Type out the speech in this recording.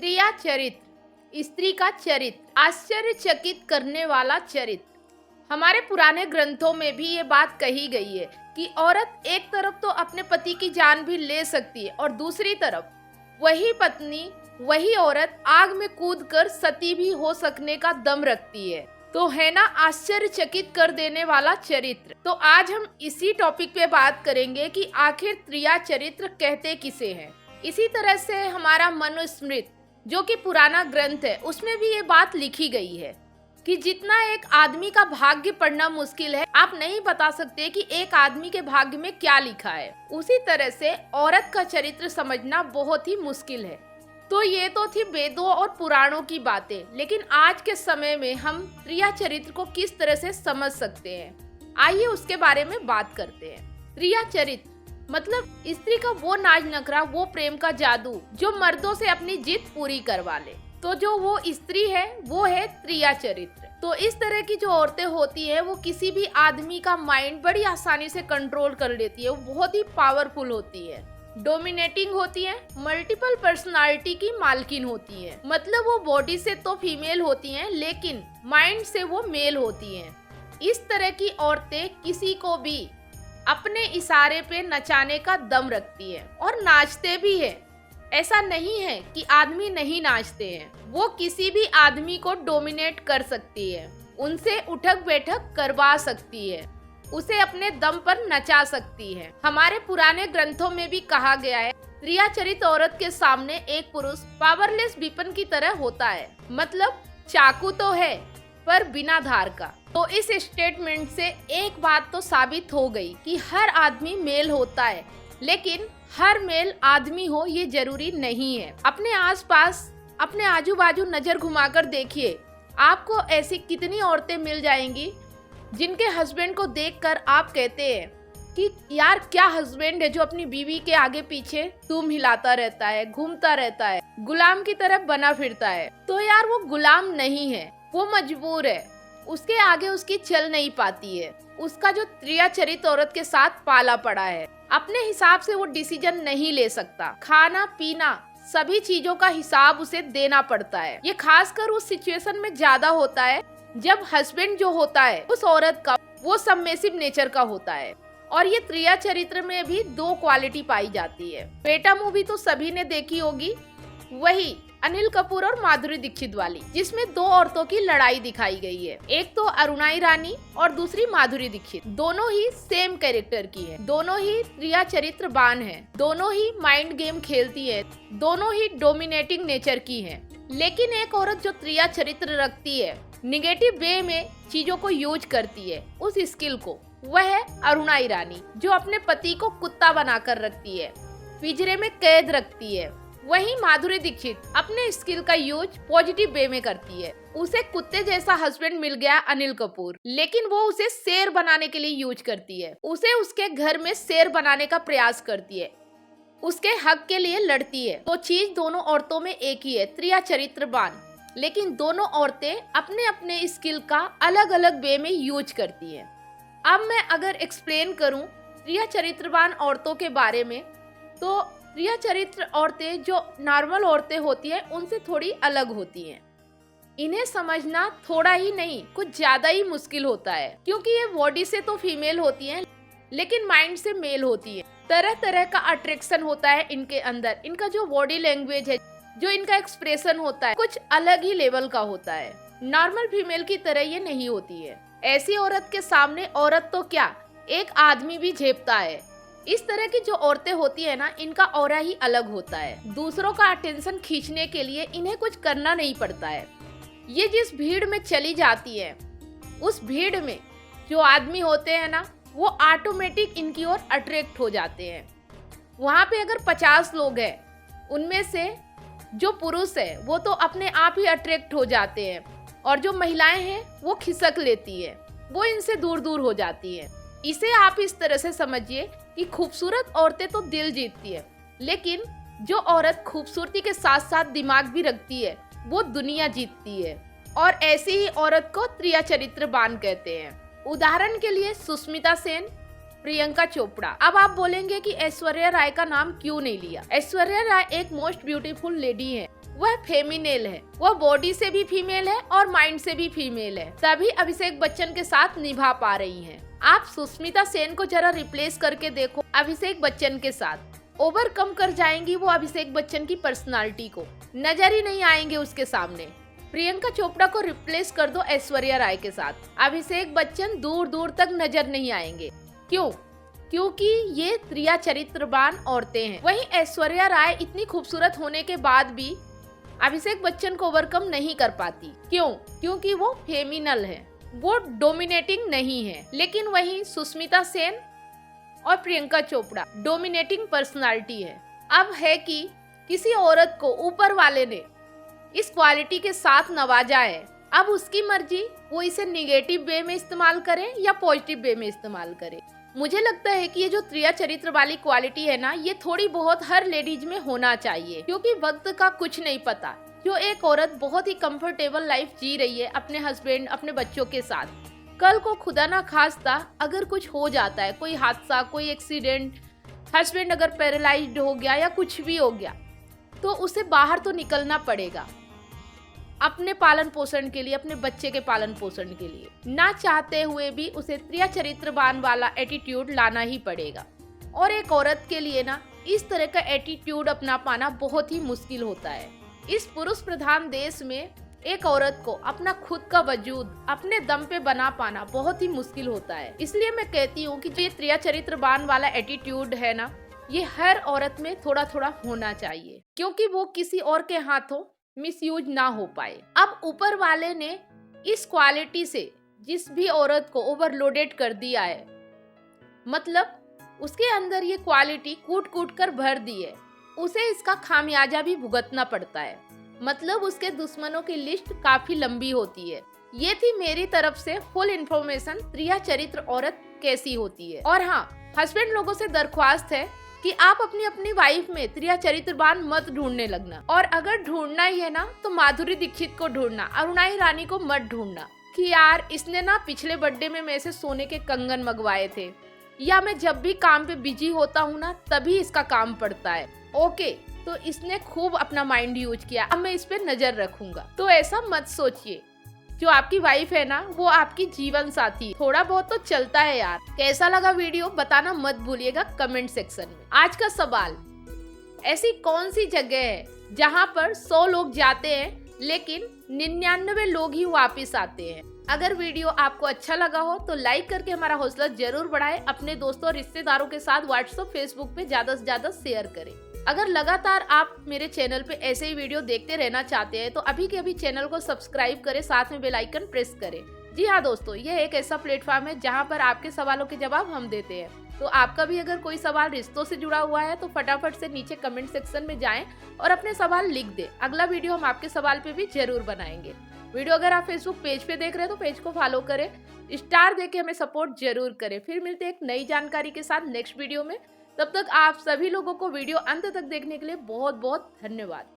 स्त्रिया चरित्र, स्त्री का चरित्र, आश्चर्यचकित करने वाला चरित्र। हमारे पुराने ग्रंथों में भी ये बात कही गई है कि औरत एक तरफ तो अपने पति की जान भी ले सकती है और दूसरी तरफ वही पत्नी, वही औरत आग में कूदकर सती भी हो सकने का दम रखती है। तो है ना आश्चर्यचकित कर देने वाला चरित्र। तो आज हम इसी टॉपिक पे बात करेंगे कि आखिर स्त्रिया चरित्र कहते किसे हैं। इसी तरह से हमारा मनुस्मृति जो कि पुराना ग्रंथ है उसमें भी ये बात लिखी गई है कि जितना एक आदमी का भाग्य पढ़ना मुश्किल है, आप नहीं बता सकते कि एक आदमी के भाग्य में क्या लिखा है, उसी तरह से औरत का चरित्र समझना बहुत ही मुश्किल है। तो ये तो थी वेदों और पुराणों की बातें, लेकिन आज के समय में हम स्त्रिया चरित्र को किस तरह से समझ सकते हैं, आइए उसके बारे में बात करते हैं। स्त्रिया चरित्र मतलब स्त्री का वो नाज नखरा, वो प्रेम का जादू जो मर्दों से अपनी जिद पूरी करवा ले। तो जो वो स्त्री है वो है स्त्रिया चरित्र। तो इस तरह की जो औरतें होती है वो किसी भी आदमी का माइंड बड़ी आसानी से कंट्रोल कर लेती है। वो बहुत ही पावरफुल होती है, डोमिनेटिंग होती है, मल्टीपल पर्सनालिटी की मालकिन होती है। मतलब वो बॉडी से तो फीमेल होती हैं लेकिन माइंड से वो मेल होती हैं। इस तरह की औरतें किसी को भी अपने इशारे पे नचाने का दम रखती है और नाचते भी है। ऐसा नहीं है कि आदमी नहीं नाचते हैं, वो किसी भी आदमी को डोमिनेट कर सकती है, उनसे उठक बैठक करवा सकती है, उसे अपने दम पर नचा सकती है। हमारे पुराने ग्रंथों में भी कहा गया है स्त्रिया चरित्र औरत के सामने एक पुरुष पावरलेस वेपन की तरह होता है। मतलब चाकू तो है पर बिना धार का। तो इस स्टेटमेंट से एक बात तो साबित हो गई कि हर आदमी मेल होता है, लेकिन हर मेल आदमी हो ये जरूरी नहीं है। अपने आसपास, अपने आजू बाजू नजर घुमाकर देखिए, आपको ऐसी कितनी औरतें मिल जाएंगी जिनके हस्बैंड को देखकर आप कहते हैं कि यार क्या हस्बैंड है जो अपनी बीवी के आगे पीछे तुम हिलाता रहता है, घूमता रहता है, गुलाम की तरह बना फिरता है। तो यार वो गुलाम नहीं है, वो मजबूर है, उसके आगे उसकी चल नहीं पाती है। उसका जो स्त्रिया चरित्र औरत के साथ पाला पड़ा है, अपने हिसाब से वो डिसीजन नहीं ले सकता। खाना पीना सभी चीजों का हिसाब उसे देना पड़ता है। ये खासकर उस सिचुएशन में ज्यादा होता है जब हस्बैंड जो होता है उस औरत का वो सबमिसिव नेचर का होता है। और ये स्त्रिया चरित्र में भी दो क्वालिटी पाई जाती है। बेटा मूवी तो सभी ने देखी होगी, वही अनिल कपूर और माधुरी दीक्षित वाली, जिसमें दो औरतों की लड़ाई दिखाई गई है। एक तो अरुणा ईरानी और दूसरी माधुरी दीक्षित। दोनों ही सेम कैरेक्टर की है, दोनों ही स्त्रिया चरित्रवान है, दोनों ही माइंड गेम खेलती है, दोनों ही डोमिनेटिंग नेचर की है। लेकिन एक औरत जो स्त्रिया चरित्र रखती है, निगेटिव वे में चीजों को यूज करती है उस स्किल को, वह है अरुणा ईरानी, जो अपने पति को कुत्ता बनाकर रखती है, पिंजरे में कैद रखती है। वहीं माधुरी दीक्षित अपने स्किल का यूज पॉजिटिव वे में करती है। उसे कुत्ते जैसा हस्बैंड मिल गया अनिल कपूर, लेकिन वो उसे शेर बनाने के लिए यूज करती है। उसे उसके घर में शेर बनाने का प्रयास करती है, उसके हक के लिए लड़ती है। तो चीज दोनों औरतों में एक ही है, स्त्रिया चरित्रवान, लेकिन दोनों औरतें अपने अपने स्किल का अलग अलग वे में यूज करती है। अब मैं अगर एक्सप्लेन करूं स्त्रिया चरित्रवान औरतों के बारे में, तो स्त्रिया चरित्र औरतें जो नॉर्मल औरतें होती हैं उनसे थोड़ी अलग होती हैं। इन्हें समझना थोड़ा ही नहीं कुछ ज्यादा ही मुश्किल होता है, क्योंकि ये बॉडी से तो फीमेल होती हैं लेकिन माइंड से मेल होती है। तरह तरह का अट्रैक्शन होता है इनके अंदर। इनका जो बॉडी लैंग्वेज है, जो इनका एक्सप्रेशन होता है, कुछ अलग ही लेवल का होता है। नॉर्मल फीमेल की तरह ये नहीं होती है। ऐसी औरत के सामने औरत तो क्या, एक आदमी भी झेपता है। इस तरह की जो औरतें होती है ना, इनका ऑरा ही अलग होता है। दूसरों का अटेंशन खींचने के लिए इन्हें कुछ करना नहीं पड़ता है। ये जिस भीड़ में चली जाती है, उस भीड़ में जो आदमी होते हैं ना, वो ऑटोमेटिक इनकी ओर अट्रैक्ट हो जाते हैं। वहाँ पे अगर 50 लोग हैं, उनमें से जो पुरुष है वो तो अपने आप ही अट्रैक्ट हो जाते हैं, और जो महिलाएं हैं वो खिसक लेती है, वो इनसे दूर दूर हो जाती है। इसे आप इस तरह से समझिए कि खूबसूरत औरतें तो दिल जीतती है, लेकिन जो औरत खूबसूरती के साथ साथ दिमाग भी रखती है वो दुनिया जीतती है। और ऐसी ही औरत को स्त्रिया चरित्रवान कहते हैं। उदाहरण के लिए सुष्मिता सेन, प्रियंका चोपड़ा। अब आप बोलेंगे कि ऐश्वर्या राय का नाम क्यों नहीं लिया। ऐश्वर्या राय एक मोस्ट ब्यूटीफुल लेडी है, वह फेमिनेल है, वह बॉडी से भी फीमेल है और माइंड से भी फीमेल है, तभी अभिषेक बच्चन के साथ निभा पा रही हैं। आप सुष्मिता सेन को जरा रिप्लेस करके देखो अभिषेक बच्चन के साथ, ओवरकम कर जाएंगी वो अभिषेक बच्चन की पर्सनालिटी को, नजर ही नहीं आएंगे उसके सामने। प्रियंका चोपड़ा को रिप्लेस कर दो ऐश्वर्या राय के साथ, अभिषेक बच्चन दूर दूर तक नजर नहीं आएंगे। क्यों? क्योंकि ये त्रिया चरित्रवान औरतें हैं। वहीं ऐश्वर्या राय इतनी खूबसूरत होने के बाद भी अभिषेक बच्चन को ओवरकम नहीं कर पाती। क्यों? क्योंकि वो फेमिनल है, वो डोमिनेटिंग नहीं है। लेकिन वहीं सुष्मिता सेन और प्रियंका चोपड़ा डोमिनेटिंग पर्सनालिटी है। अब है कि किसी औरत को ऊपर वाले ने इस क्वालिटी के साथ नवाजा है, अब उसकी मर्जी वो इसे निगेटिव वे में इस्तेमाल करे या पॉजिटिव वे में इस्तेमाल करे। मुझे लगता है कि ये जो त्रिया चरित्र वाली क्वालिटी है ना, ये थोड़ी बहुत हर लेडीज में होना चाहिए, क्योंकि वक्त का कुछ नहीं पता। जो एक औरत बहुत ही कंफर्टेबल लाइफ जी रही है अपने हस्बैंड अपने बच्चों के साथ, कल को खुदा ना खास्ता अगर कुछ हो जाता है, कोई हादसा, कोई एक्सीडेंट, हस्बैंड अगर पैरालाइज्ड हो गया या कुछ भी हो गया, तो उसे बाहर तो निकलना पड़ेगा अपने पालन पोषण के लिए, अपने बच्चे के पालन पोषण के लिए। ना चाहते हुए भी उसे त्रिया चरित्रवान वाला एटीट्यूड लाना ही पड़ेगा। और एक औरत के लिए ना इस तरह का एटीट्यूड अपना पाना बहुत ही मुश्किल होता है। इस पुरुष प्रधान देश में एक औरत को अपना खुद का वजूद अपने दम पे बना पाना बहुत ही मुश्किल होता है। इसलिए मैं कहती हूँ कि जो ये त्रिया चरित्रवान वाला एटीट्यूड है ना, ये हर औरत में थोड़ा थोड़ा होना चाहिए, क्योंकि वो किसी और के हाथों मिसयूज ना हो पाए। अब ऊपर वाले ने इस क्वालिटी से जिस भी औरत को ओवरलोडेड कर दिया है, मतलब उसके अंदर ये क्वालिटी कूट कूट कर भर दी है, उसे इसका खामियाजा भी भुगतना पड़ता है। मतलब उसके दुश्मनों की लिस्ट काफी लंबी होती है। ये थी मेरी तरफ से फुल इन्फॉर्मेशन त्रिया चरित्र औरत कैसी होती है। और हाँ, हस्बैंड लोगों से दरख्वास्त है कि आप अपनी अपनी वाइफ में त्रिया चरित्रवान मत ढूंढने लगना, और अगर ढूंढना ही है ना तो माधुरी दीक्षित को ढूंढना, अरुणा ईरानी को मत ढूंढना कि यार इसने ना पिछले बर्थडे में मेरे से सोने के कंगन मंगवाए थे, या मैं जब भी काम पे बिजी होता हूँ ना तभी इसका काम पड़ता है। ओके, तो इसने खूब अपना माइंड यूज किया, अब मैं इस पे नजर रखूंगा। तो ऐसा मत सोचिए। जो आपकी वाइफ है ना, वो आपकी जीवन साथी, थोड़ा बहुत तो चलता है यार। कैसा लगा वीडियो बताना मत भूलिएगा कमेंट सेक्शन में। आज का सवाल, ऐसी कौन सी जगह है जहाँ पर 100 लोग जाते हैं लेकिन 99 लोग ही वापिस आते हैं? अगर वीडियो आपको अच्छा लगा हो तो लाइक करके हमारा हौसला जरूर बढ़ाएं। अपने दोस्तों और रिश्तेदारों के साथ व्हाट्सएप फेसबुक पे ज्यादा से ज्यादा शेयर करें। अगर लगातार आप मेरे चैनल पे ऐसे ही वीडियो देखते रहना चाहते हैं तो अभी के अभी चैनल को सब्सक्राइब करें, साथ में बेल आइकन प्रेस करें। जी हाँ दोस्तों, यह एक ऐसा प्लेटफॉर्म है जहाँ पर आपके सवालों के जवाब हम देते हैं। तो आपका भी अगर कोई सवाल रिश्तों से जुड़ा हुआ है तो फटाफट से नीचे कमेंट सेक्शन में जाएं और अपने सवाल लिख दें। अगला वीडियो हम आपके सवाल पे भी जरूर बनाएंगे। वीडियो अगर आप फेसबुक पेज पे देख रहे हैं तो पेज को फॉलो करें, स्टार देके हमें सपोर्ट जरूर करें। फिर मिलते हैं एक नई जानकारी के साथ नेक्स्ट वीडियो में। तब तक आप सभी लोगों को वीडियो अंत तक देखने के लिए बहुत बहुत धन्यवाद।